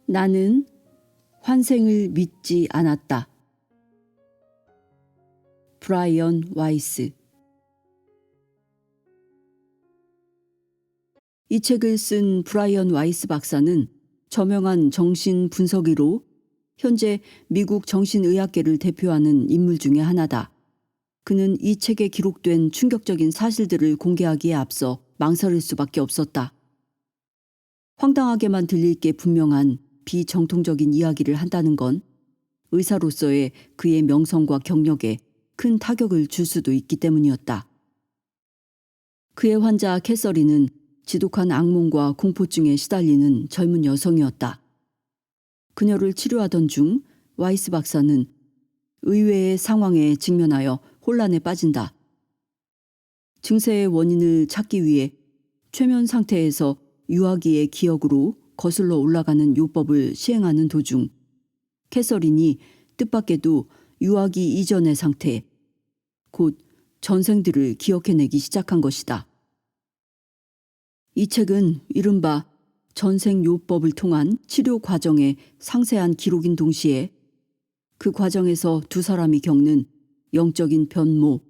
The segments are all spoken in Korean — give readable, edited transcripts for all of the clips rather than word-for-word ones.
나는 환생을 믿지 않았다. 브라이언 와이스. 이 책을 쓴 브라이언 와이스 박사는 저명한 정신분석의로 현재 미국 정신의학계를 대표하는 인물 중에 하나다. 그는 이 책에 기록된 충격적인 사실들을 공개하기에 앞서 망설일 수밖에 없었다. 황당하게만 들릴 게 분명한 비정통적인 이야기를 한다는 건 의사로서의 그의 명성과 경력에 큰 타격을 줄 수도 있기 때문이었다. 그의 환자 캐서린은 지독한 악몽과 공포증에 시달리는 젊은 여성이었다. 그녀를 치료하던 중 와이스 박사는 의외의 상황에 직면하여 혼란에 빠진다. 증세의 원인을 찾기 위해 최면 상태에서 유아기의 기억으로 거슬러 올라가는 요법을 시행하는 도중 캐서린이 뜻밖에도 유아기 이전의 상태, 곧 전생들을 기억해내기 시작한 것이다. 이 책은 이른바 전생요법을 통한 치료 과정의 상세한 기록인 동시에 그 과정에서 두 사람이 겪는 영적인 변모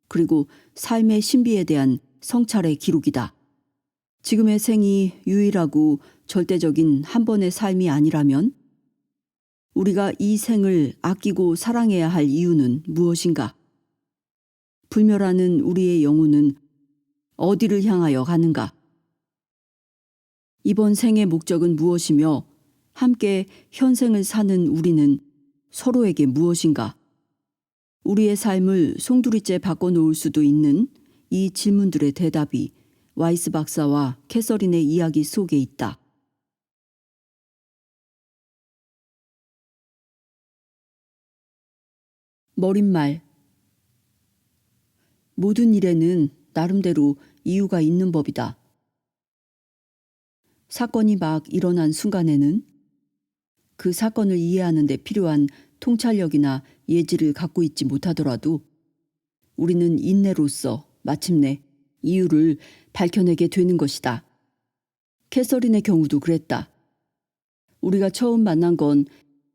그리고 삶의 신비에 대한 성찰의 기록이다. 지금의 생이 유일하고 절대적인 한 번의 삶이 아니라면 우리가 이 생을 아끼고 사랑해야 할 이유는 무엇인가? 불멸하는 우리의 영혼은 어디를 향하여 가는가? 이번 생의 목적은 무엇이며 함께 현생을 사는 우리는 서로에게 무엇인가? 우리의 삶을 송두리째 바꿔놓을 수도 있는 이 질문들의 대답이 와이스 박사와 캐서린의 이야기 속에 있다. 머릿말. 모든 일에는 나름대로 이유가 있는 법이다. 사건이 막 일어난 순간에는 그 사건을 이해하는 데 필요한 통찰력이나 예지를 갖고 있지 못하더라도 우리는 인내로서 마침내 이유를 밝혀내게 되는 것이다. 캐서린의 경우도 그랬다. 우리가 처음 만난 건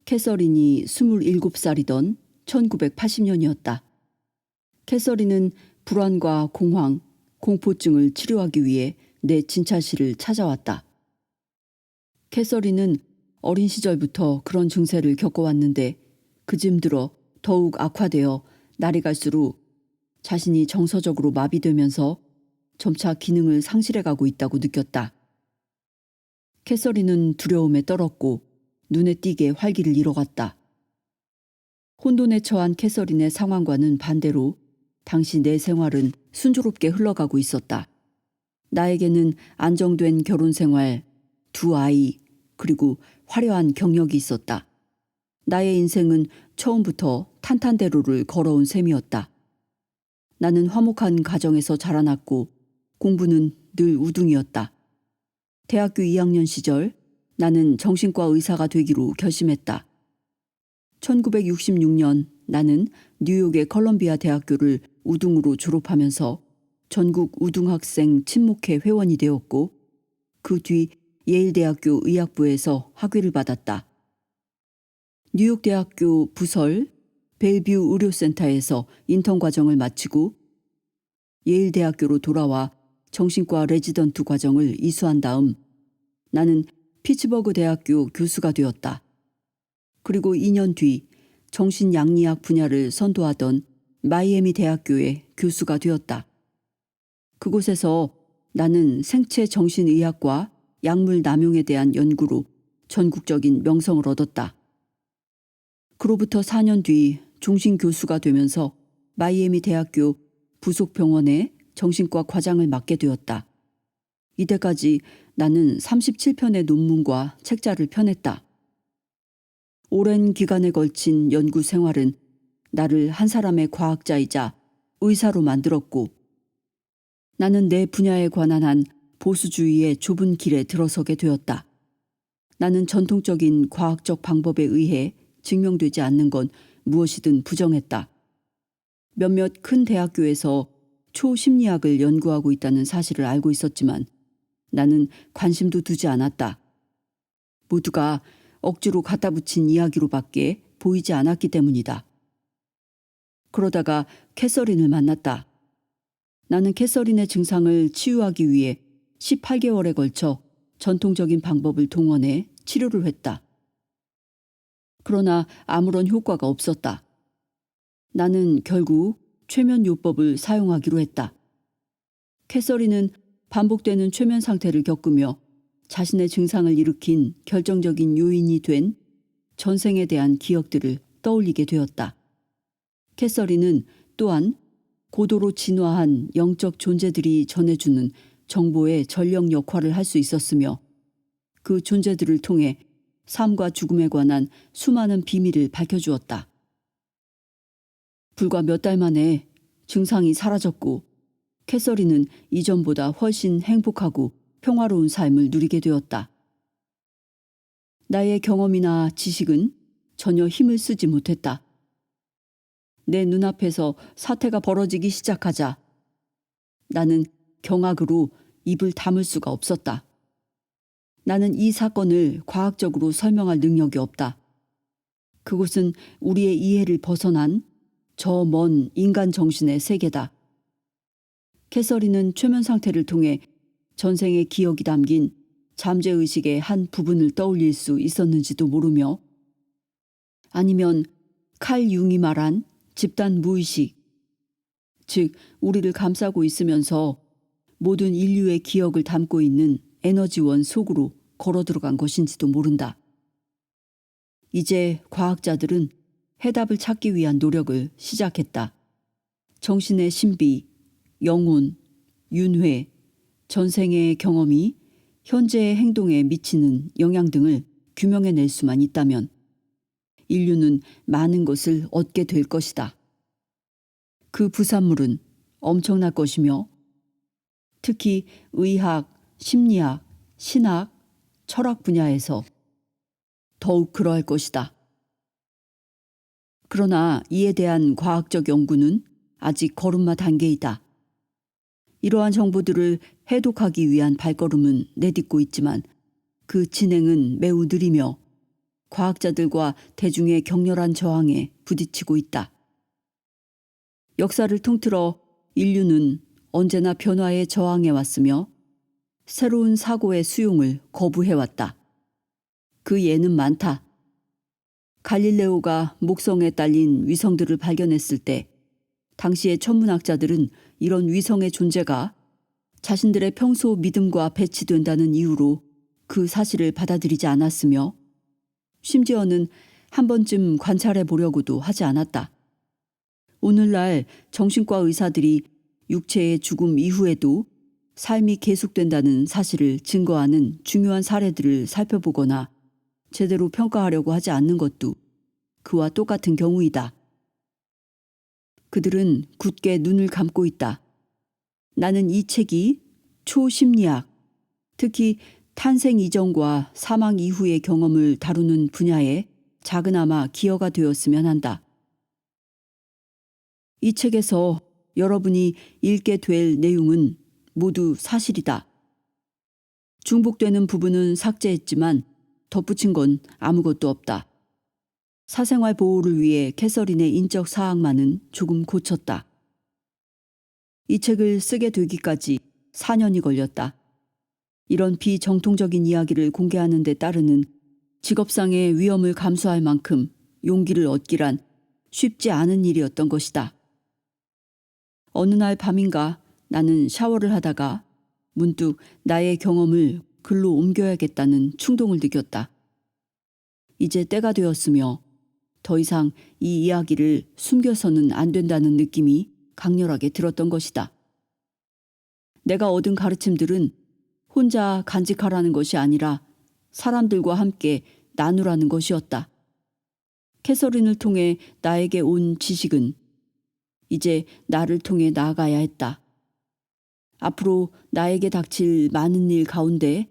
캐서린이 27살이던 1980년이었다. 캐서린은 불안과 공황, 공포증을 치료하기 위해 내 진찰실을 찾아왔다. 캐서린은 어린 시절부터 그런 증세를 겪어왔는데 그 즈음 들어 더욱 악화되어 날이 갈수록 자신이 정서적으로 마비되면서 점차 기능을 상실해가고 있다고 느꼈다. 캐서린은 두려움에 떨었고 눈에 띄게 활기를 잃어갔다. 혼돈에 처한 캐서린의 상황과는 반대로 당시 내 생활은 순조롭게 흘러가고 있었다. 나에게는 안정된 결혼 생활, 두 아이, 그리고 화려한 경력이 있었다. 나의 인생은 처음부터 탄탄대로를 걸어온 셈이었다. 나는 화목한 가정에서 자라났고 공부는 늘 우등이었다. 대학교 2학년 시절 나는 정신과 의사가 되기로 결심했다. 1966년 나는 뉴욕의 컬럼비아 대학교를 우등으로 졸업하면서 전국 우등학생 친목회 회원이 되었고 그 뒤 예일대학교 의학부에서 학위를 받았다. 뉴욕대학교 부설 벨뷰 의료센터에서 인턴 과정을 마치고 예일대학교로 돌아와 정신과 레지던트 과정을 이수한 다음 나는 피츠버그 대학교 교수가 되었다. 그리고 2년 뒤 정신양리학 분야를 선도하던 마이애미 대학교의 교수가 되었다. 그곳에서 나는 생체 정신의학과 약물 남용에 대한 연구로 전국적인 명성을 얻었다. 그로부터 4년 뒤 종신 교수가 되면서 마이애미 대학교 부속 병원의 정신과 과장을 맡게 되었다. 이때까지 나는 37편의 논문과 책자를 펴냈다. 오랜 기간에 걸친 연구 생활은 나를 한 사람의 과학자이자 의사로 만들었고 나는 내 분야에 관한 한 보수주의의 좁은 길에 들어서게 되었다. 나는 전통적인 과학적 방법에 의해 증명되지 않는 건 무엇이든 부정했다. 몇몇 큰 대학교에서 초심리학을 연구하고 있다는 사실을 알고 있었지만 나는 관심도 두지 않았다. 모두가 억지로 갖다 붙인 이야기로밖에 보이지 않았기 때문이다. 그러다가 캐서린을 만났다. 나는 캐서린의 증상을 치유하기 위해 18개월에 걸쳐 전통적인 방법을 동원해 치료를 했다. 그러나 아무런 효과가 없었다. 나는 결국 최면요법을 사용하기로 했다. 캐서린은 반복되는 최면 상태를 겪으며 자신의 증상을 일으킨 결정적인 요인이 된 전생에 대한 기억들을 떠올리게 되었다. 캐서린은 또한 고도로 진화한 영적 존재들이 전해주는 정보의 전령 역할을 할 수 있었으며 그 존재들을 통해 삶과 죽음에 관한 수많은 비밀을 밝혀주었다. 불과 몇 달 만에 증상이 사라졌고 캐서린은 이전보다 훨씬 행복하고 평화로운 삶을 누리게 되었다. 나의 경험이나 지식은 전혀 힘을 쓰지 못했다. 내 눈앞에서 사태가 벌어지기 시작하자 나는 경악으로 입을 다물 수가 없었다. 나는 이 사건을 과학적으로 설명할 능력이 없다. 그곳은 우리의 이해를 벗어난 저 먼 인간 정신의 세계다. 캐서린은 최면 상태를 통해 전생의 기억이 담긴 잠재의식의 한 부분을 떠올릴 수 있었는지도 모르며 아니면 칼 융이 말한 집단 무의식, 즉 우리를 감싸고 있으면서 모든 인류의 기억을 담고 있는 에너지원 속으로 걸어 들어간 것인지도 모른다. 이제 과학자들은 해답을 찾기 위한 노력을 시작했다. 정신의 신비, 영혼, 윤회, 전생의 경험이 현재의 행동에 미치는 영향 등을 규명해낼 수만 있다면 인류는 많은 것을 얻게 될 것이다. 그 부산물은 엄청날 것이며 특히 의학, 심리학, 신학, 철학 분야에서 더욱 그러할 것이다. 그러나 이에 대한 과학적 연구는 아직 걸음마 단계이다. 이러한 정보들을 해독하기 위한 발걸음은 내딛고 있지만 그 진행은 매우 느리며 과학자들과 대중의 격렬한 저항에 부딪히고 있다. 역사를 통틀어 인류는 언제나 변화에 저항해 왔으며 새로운 사고의 수용을 거부해왔다. 그 예는 많다. 갈릴레오가 목성에 딸린 위성들을 발견했을 때 당시의 천문학자들은 이런 위성의 존재가 자신들의 평소 믿음과 배치된다는 이유로 그 사실을 받아들이지 않았으며 심지어는 한 번쯤 관찰해 보려고도 하지 않았다. 오늘날 정신과 의사들이 육체의 죽음 이후에도 삶이 계속된다는 사실을 증거하는 중요한 사례들을 살펴보거나 제대로 평가하려고 하지 않는 것도 그와 똑같은 경우이다. 그들은 굳게 눈을 감고 있다. 나는 이 책이 초심리학, 특히 탄생 이전과 사망 이후의 경험을 다루는 분야에 작은아마 기여가 되었으면 한다. 이 책에서 여러분이 읽게 될 내용은 모두 사실이다. 중복되는 부분은 삭제했지만 덧붙인 건 아무것도 없다. 사생활 보호를 위해 캐서린의 인적 사항만은 조금 고쳤다. 이 책을 쓰게 되기까지 4년이 걸렸다. 이런 비정통적인 이야기를 공개하는 데 따르는 직업상의 위험을 감수할 만큼 용기를 얻기란 쉽지 않은 일이었던 것이다. 어느 날 밤인가 나는 샤워를 하다가 문득 나의 경험을 글로 옮겨야겠다는 충동을 느꼈다. 이제 때가 되었으며 더 이상 이 이야기를 숨겨서는 안 된다는 느낌이 강렬하게 들었던 것이다. 내가 얻은 가르침들은 혼자 간직하라는 것이 아니라 사람들과 함께 나누라는 것이었다. 캐서린을 통해 나에게 온 지식은 이제 나를 통해 나아가야 했다. 앞으로 나에게 닥칠 많은 일 가운데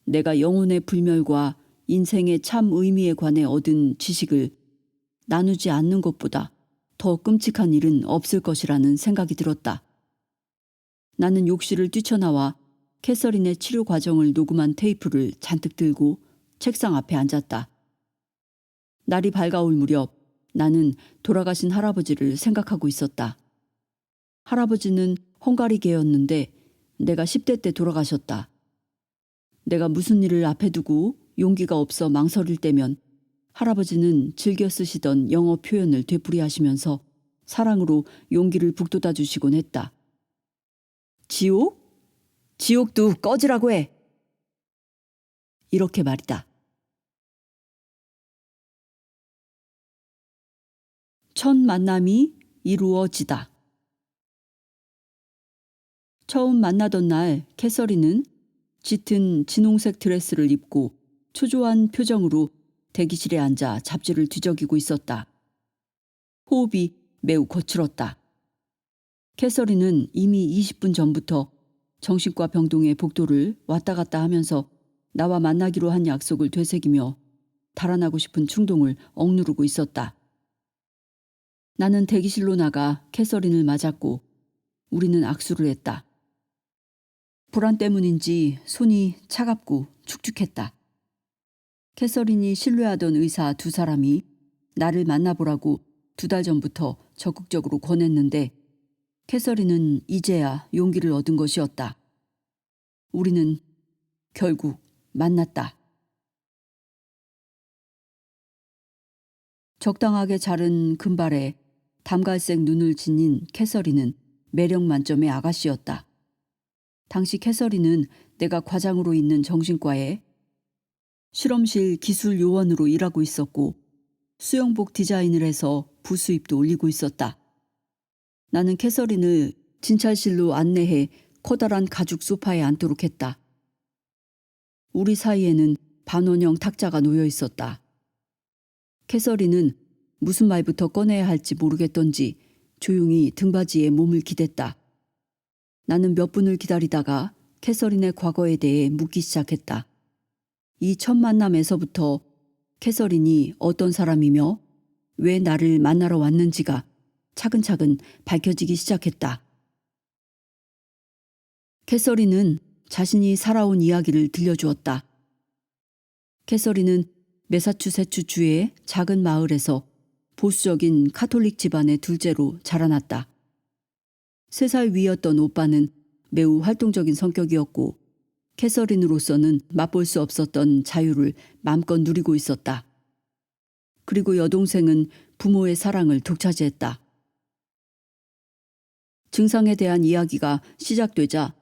내가 영혼의 불멸과 인생의 참 의미에 관해 얻은 지식을 나누지 않는 것보다 더 끔찍한 일은 없을 것이라는 생각이 들었다. 나는 욕실을 뛰쳐나와 캐서린의 치료 과정을 녹음한 테이프를 잔뜩 들고 책상 앞에 앉았다. 날이 밝아올 무렵 나는 돌아가신 할아버지를 생각하고 있었다. 할아버지는 헝가리계였는데 내가 10대 때 돌아가셨다. 내가 무슨 일을 앞에 두고 용기가 없어 망설일 때면 할아버지는 즐겨 쓰시던 영어 표현을 되풀이하시면서 사랑으로 용기를 북돋아 주시곤 했다. 지옥? 지옥도 꺼지라고 해. 이렇게 말이다. 첫 만남이 이루어지다. 처음 만나던 날 캐서린은 짙은 진홍색 드레스를 입고 초조한 표정으로 대기실에 앉아 잡지를 뒤적이고 있었다. 호흡이 매우 거칠었다. 캐서린은 이미 20분 전부터 정신과 병동의 복도를 왔다 갔다 하면서 나와 만나기로 한 약속을 되새기며 달아나고 싶은 충동을 억누르고 있었다. 나는 대기실로 나가 캐서린을 맞았고 우리는 악수를 했다. 불안 때문인지 손이 차갑고 축축했다. 캐서린이 신뢰하던 의사 2사람이 나를 만나보라고 2달 전부터 적극적으로 권했는데 캐서린은 이제야 용기를 얻은 것이었다. 우리는 결국 만났다. 적당하게 자른 금발에 담갈색 눈을 지닌 캐서린은 매력 만점의 아가씨였다. 당시 캐서린은 내가 과장으로 있는 정신과에 실험실 기술 요원으로 일하고 있었고 수영복 디자인을 해서 부수입도 올리고 있었다. 나는 캐서린을 진찰실로 안내해 커다란 가죽 소파에 앉도록 했다. 우리 사이에는 반원형 탁자가 놓여 있었다. 캐서린은 무슨 말부터 꺼내야 할지 모르겠던지 조용히 등받이에 몸을 기댔다. 나는 몇 분을 기다리다가 캐서린의 과거에 대해 묻기 시작했다. 이 첫 만남에서부터 캐서린이 어떤 사람이며 왜 나를 만나러 왔는지가 차근차근 밝혀지기 시작했다. 캐서린은 자신이 살아온 이야기를 들려주었다. 캐서린은 매사추세츠 주의 작은 마을에서 보수적인 카톨릭 집안의 둘째로 자라났다. 3살 위였던 오빠는 매우 활동적인 성격이었고 캐서린으로서는 맛볼 수 없었던 자유를 마음껏 누리고 있었다. 그리고 여동생은 부모의 사랑을 독차지했다. 증상에 대한 이야기가 시작되자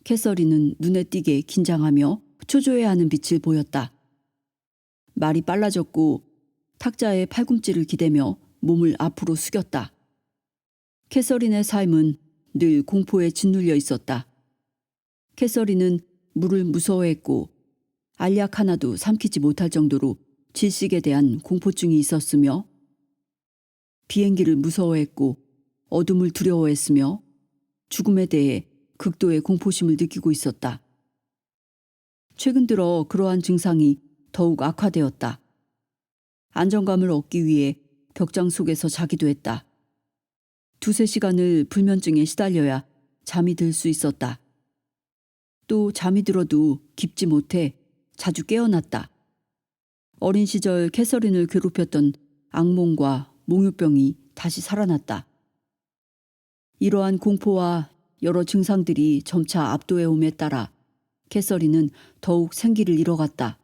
캐서린은 눈에 띄게 긴장하며 초조해하는 빛을 보였다. 말이 빨라졌고 탁자에 팔꿈치를 기대며 몸을 앞으로 숙였다. 캐서린의 삶은 늘 공포에 짓눌려 있었다. 캐서린은 물을 무서워했고 알약 하나도 삼키지 못할 정도로 질식에 대한 공포증이 있었으며 비행기를 무서워했고 어둠을 두려워했으며 죽음에 대해 극도의 공포심을 느끼고 있었다. 최근 들어 그러한 증상이 더욱 악화되었다. 안정감을 얻기 위해 벽장 속에서 자기도 했다. 2-3시간을 불면증에 시달려야 잠이 들 수 있었다. 또 잠이 들어도 깊지 못해 자주 깨어났다. 어린 시절 캐서린을 괴롭혔던 악몽과 몽유병이 다시 살아났다. 이러한 공포와 여러 증상들이 점차 압도해옴에 따라 캐서린은 더욱 생기를 잃어갔다.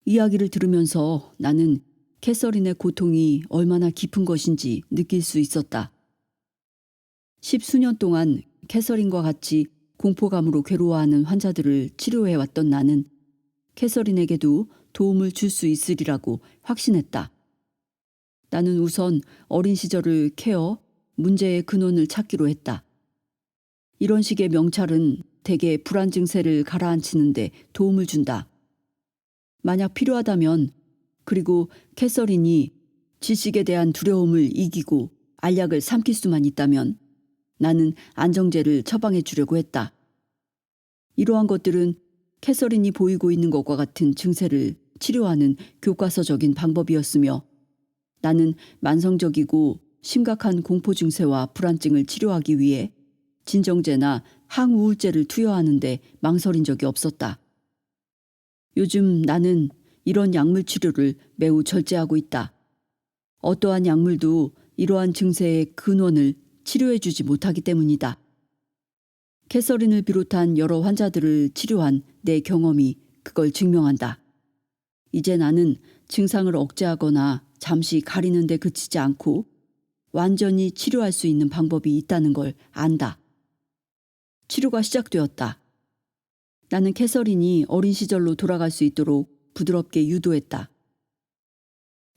이야기를 들으면서 나는 캐서린의 고통이 얼마나 깊은 것인지 느낄 수 있었다. 10수년 동안 캐서린과 같이 공포감으로 괴로워하는 환자들을 치료해왔던 나는 캐서린에게도 도움을 줄 수 있으리라고 확신했다. 나는 우선 어린 시절을 케어, 문제의 근원을 찾기로 했다. 이런 식의 명찰은 대개 불안 증세를 가라앉히는데 도움을 준다. 만약 필요하다면 그리고 캐서린이 질식에 대한 두려움을 이기고 알약을 삼킬 수만 있다면 나는 안정제를 처방해 주려고 했다. 이러한 것들은 캐서린이 보이고 있는 것과 같은 증세를 치료하는 교과서적인 방법이었으며 나는 만성적이고 심각한 공포 증세와 불안증을 치료하기 위해 진정제나 항우울제를 투여하는데 망설인 적이 없었다. 요즘 나는 이런 약물 치료를 매우 절제하고 있다. 어떠한 약물도 이러한 증세의 근원을 치료해주지 못하기 때문이다. 캐서린을 비롯한 여러 환자들을 치료한 내 경험이 그걸 증명한다. 이제 나는 증상을 억제하거나 잠시 가리는 데 그치지 않고 완전히 치료할 수 있는 방법이 있다는 걸 안다. 치료가 시작되었다. 나는 캐서린이 어린 시절로 돌아갈 수 있도록 부드럽게 유도했다.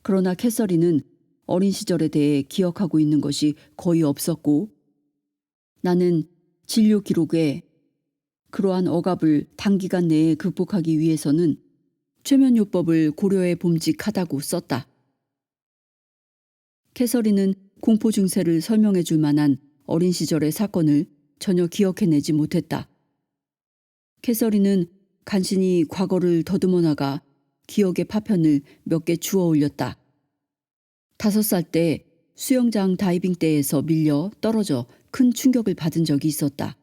그러나 캐서린은 어린 시절에 대해 기억하고 있는 것이 거의 없었고 나는 진료 기록에 그러한 억압을 단기간 내에 극복하기 위해서는 최면요법을 고려해 봄직하다고 썼다. 캐서린은 공포 증세를 설명해 줄 만한 어린 시절의 사건을 전혀 기억해내지 못했다. 캐서린은 간신히 과거를 더듬어 나가 기억의 파편을 몇 개 주워 올렸다. 5살 때 수영장 다이빙대에서 밀려 떨어져 큰 충격을 받은 적이 있었다.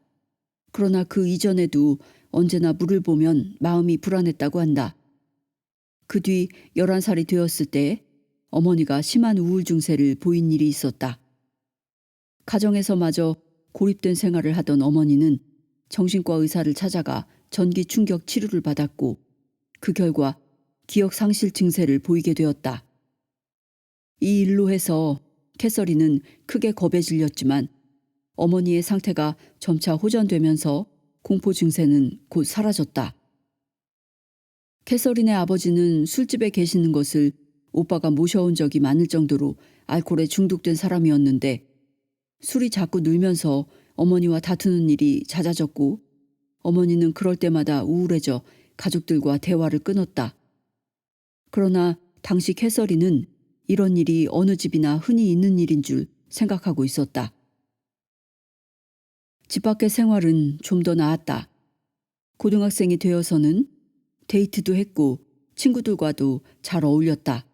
그러나 그 이전에도 언제나 물을 보면 마음이 불안했다고 한다. 그 뒤 11살이 되었을 때 어머니가 심한 우울 증세를 보인 일이 있었다. 가정에서마저 고립된 생활을 하던 어머니는 정신과 의사를 찾아가 전기 충격 치료를 받았고 그 결과 기억 상실 증세를 보이게 되었다. 이 일로 해서 캐서린은 크게 겁에 질렸지만 어머니의 상태가 점차 호전되면서 공포 증세는 곧 사라졌다. 캐서린의 아버지는 술집에 계시는 것을 오빠가 모셔온 적이 많을 정도로 알코올에 중독된 사람이었는데 술이 자꾸 늘면서 어머니와 다투는 일이 잦아졌고 어머니는 그럴 때마다 우울해져 가족들과 대화를 끊었다. 그러나 당시 캐서린은 이런 일이 어느 집이나 흔히 있는 일인 줄 생각하고 있었다. 집 밖의 생활은 좀 더 나았다. 고등학생이 되어서는 데이트도 했고 친구들과도 잘 어울렸다.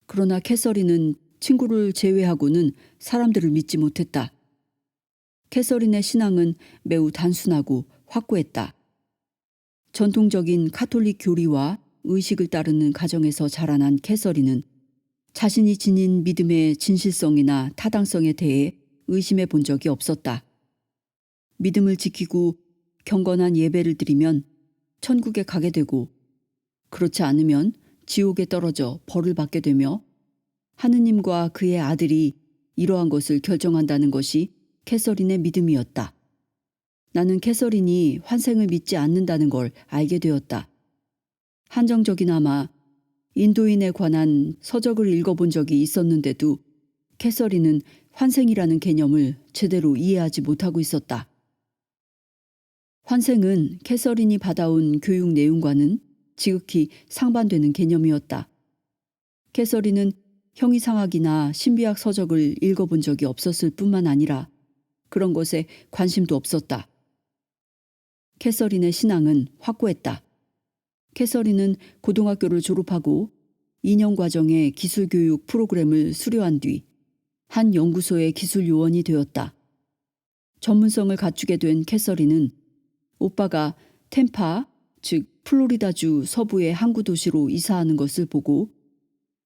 그러나 캐서린은 친구를 제외하고는 사람들을 믿지 못했다. 캐서린의 신앙은 매우 단순하고 확고했다. 전통적인 카톨릭 교리와 의식을 따르는 가정에서 자라난 캐서린은 자신이 지닌 믿음의 진실성이나 타당성에 대해 의심해 본 적이 없었다. 믿음을 지키고 경건한 예배를 드리면 천국에 가게 되고 그렇지 않으면 지옥에 떨어져 벌을 받게 되며 하느님과 그의 아들이 이러한 것을 결정한다는 것이 캐서린의 믿음이었다. 나는 캐서린이 환생을 믿지 않는다는 걸 알게 되었다. 한정적이나마 인도인에 관한 서적을 읽어본 적이 있었는데도 캐서린은 환생이라는 개념을 제대로 이해하지 못하고 있었다. 환생은 캐서린이 받아온 교육 내용과는 지극히 상반되는 개념이었다. 캐서린은 형이상학이나 신비학 서적을 읽어본 적이 없었을 뿐만 아니라 그런 것에 관심도 없었다. 캐서린의 신앙은 확고했다. 캐서린은 고등학교를 졸업하고 2년 과정의 기술교육 프로그램을 수료한 뒤 한 연구소의 기술요원이 되었다. 전문성을 갖추게 된 캐서린은 오빠가 템파, 즉 플로리다주 서부의 항구 도시로 이사하는 것을 보고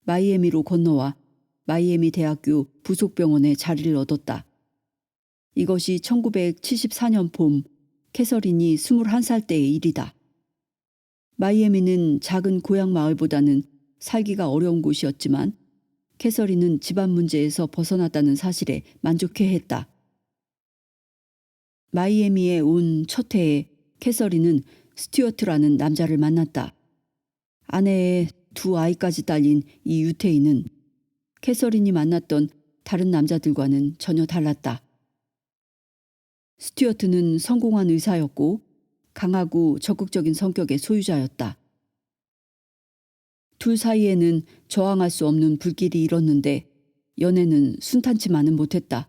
마이애미로 건너와 마이애미 대학교 부속병원에 자리를 얻었다. 이것이 1974년 봄 캐서린이 21살 때의 일이다. 마이애미는 작은 고향 마을보다는 살기가 어려운 곳이었지만 캐서린은 집안 문제에서 벗어났다는 사실에 만족해했다. 마이애미에 온 첫 해에 캐서린은 스튜어트라는 남자를 만났다. 아내의 2아이까지 딸린 이 유태인은 캐서린이 만났던 다른 남자들과는 전혀 달랐다. 스튜어트는 성공한 의사였고 강하고 적극적인 성격의 소유자였다. 둘 사이에는 저항할 수 없는 불길이 일었는데 연애는 순탄치만은 못했다.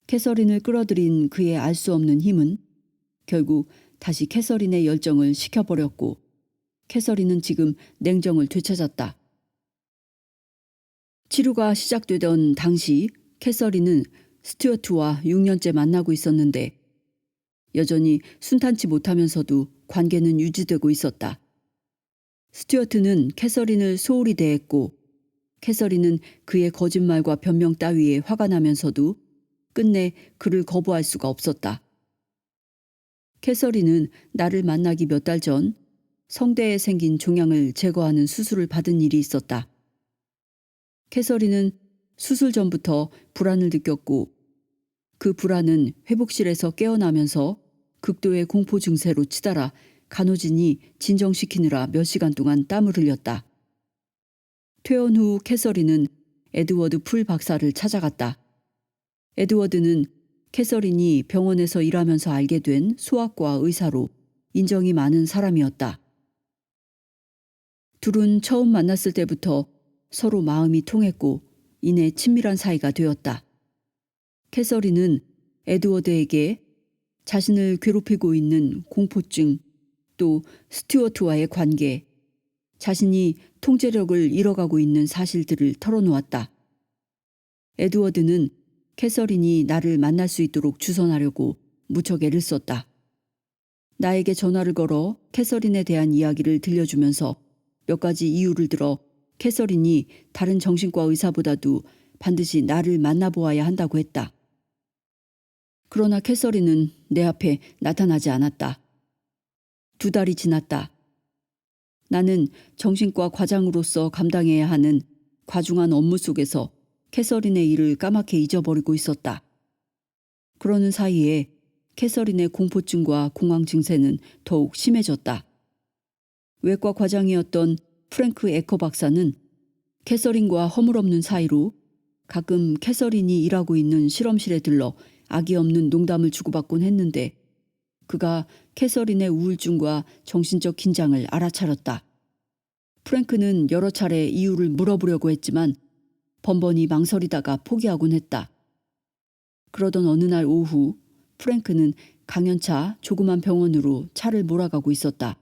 캐서린을 끌어들인 그의 알 수 없는 힘은 결국 다시 캐서린의 열정을 식혀버렸고 캐서린은 지금 냉정을 되찾았다. 치료가 시작되던 당시 캐서린은 스튜어트와 6년째 만나고 있었는데 여전히 순탄치 못하면서도 관계는 유지되고 있었다. 스튜어트는 캐서린을 소홀히 대했고 캐서린은 그의 거짓말과 변명 따위에 화가 나면서도 끝내 그를 거부할 수가 없었다. 캐서린은 나를 만나기 몇 달 전 성대에 생긴 종양을 제거하는 수술을 받은 일이 있었다. 캐서린은 수술 전부터 불안을 느꼈고 그 불안은 회복실에서 깨어나면서 극도의 공포 증세로 치달아 간호진이 진정시키느라 몇 시간 동안 땀을 흘렸다. 퇴원 후 캐서린은 에드워드 풀 박사를 찾아갔다. 에드워드는 캐서린이 병원에서 일하면서 알게 된 소아과 의사로 인정이 많은 사람이었다. 둘은 처음 만났을 때부터 서로 마음이 통했고 이내 친밀한 사이가 되었다. 캐서린은 에드워드에게 자신을 괴롭히고 있는 공포증, 또 스튜어트와의 관계, 자신이 통제력을 잃어가고 있는 사실들을 털어놓았다. 에드워드는 캐서린이 나를 만날 수 있도록 주선하려고 무척 애를 썼다. 나에게 전화를 걸어 캐서린에 대한 이야기를 들려주면서 몇 가지 이유를 들어 캐서린이 다른 정신과 의사보다도 반드시 나를 만나보아야 한다고 했다. 그러나 캐서린은 내 앞에 나타나지 않았다. 2달이 지났다. 나는 정신과 과장으로서 감당해야 하는 과중한 업무 속에서 캐서린의 일을 까맣게 잊어버리고 있었다. 그러는 사이에 캐서린의 공포증과 공황 증세는 더욱 심해졌다. 외과 과장이었던 프랭크 에커 박사는 캐서린과 허물없는 사이로 가끔 캐서린이 일하고 있는 실험실에 들러 악의 없는 농담을 주고받곤 했는데 그가 캐서린의 우울증과 정신적 긴장을 알아차렸다. 프랭크는 여러 차례 이유를 물어보려고 했지만 번번이 망설이다가 포기하곤 했다. 그러던 어느 날 오후 프랭크는 강연차 조그만 병원으로 차를 몰아가고 있었다.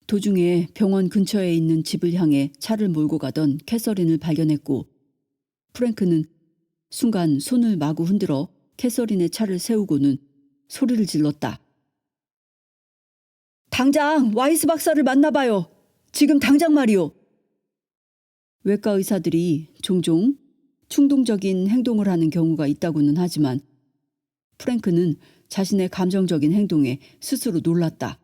도중에 병원 근처에 있는 집을 향해 차를 몰고 가던 캐서린을 발견했고 프랭크는 순간 손을 마구 흔들어 캐서린의 차를 세우고는 소리를 질렀다. 당장 와이스 박사를 만나봐요. 지금 당장 말이오. 외과 의사들이 종종 충동적인 행동을 하는 경우가 있다고는 하지만 프랭크는 자신의 감정적인 행동에 스스로 놀랐다.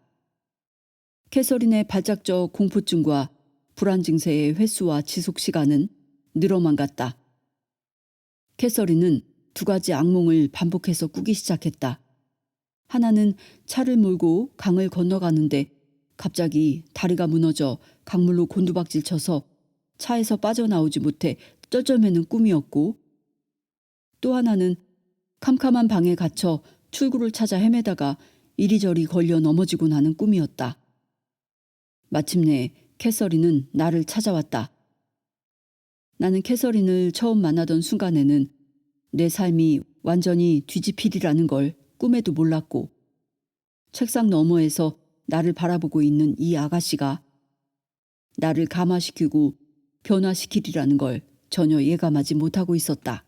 캐서린의 발작적 공포증과 불안 증세의 횟수와 지속 시간은 늘어만 갔다. 캐서린은 2가지 악몽을 반복해서 꾸기 시작했다. 하나는 차를 몰고 강을 건너가는데 갑자기 다리가 무너져 강물로 곤두박질 쳐서 차에서 빠져나오지 못해 쩔쩔매는 꿈이었고 또 하나는 캄캄한 방에 갇혀 출구를 찾아 헤매다가 이리저리 걸려 넘어지고 나는 꿈이었다. 마침내 캐서린은 나를 찾아왔다. 나는 캐서린을 처음 만나던 순간에는 내 삶이 완전히 뒤집힐이라는 걸 꿈에도 몰랐고 책상 너머에서 나를 바라보고 있는 이 아가씨가 나를 감화시키고 변화시키리라는 걸 전혀 예감하지 못하고 있었다.